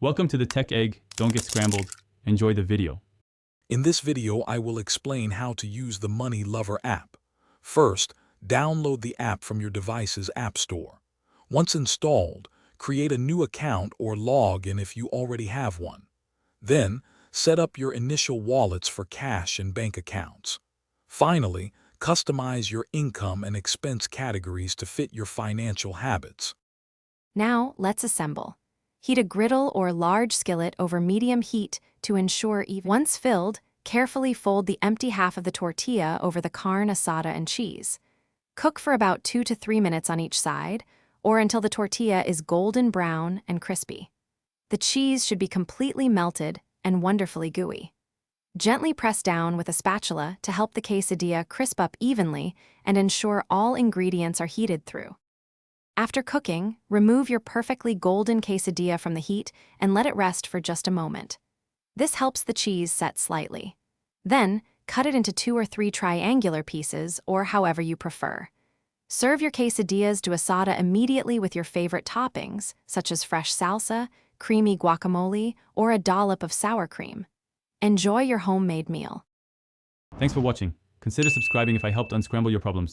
Welcome to the Tech Egg. Don't get scrambled. Enjoy the video. In this video, I will explain how to use the Money Lover app. First, download the app from your device's app store. Once installed, create a new account or log in if you already have one. Then, set up your initial wallets for cash and bank accounts. Finally, customize your income and expense categories to fit your financial habits. Now, let's assemble. Heat a griddle or large skillet over medium heat to ensure even. Once filled, carefully fold the empty half of the tortilla over the carne asada and cheese. Cook for about 2 to 3 minutes on each side, or until the tortilla is golden brown and crispy. The cheese should be completely melted and wonderfully gooey. Gently press down with a spatula to help the quesadilla crisp up evenly and ensure all ingredients are heated through. After cooking, remove your perfectly golden quesadilla from the heat and let it rest for just a moment. This helps the cheese set slightly. Then, cut it into 2 or 3 triangular pieces, or however you prefer. Serve your quesadillas de asada immediately with your favorite toppings, such as fresh salsa, creamy guacamole, or a dollop of sour cream. Enjoy your homemade meal. Thanks for watching. Consider subscribing if I helped unscramble your problems.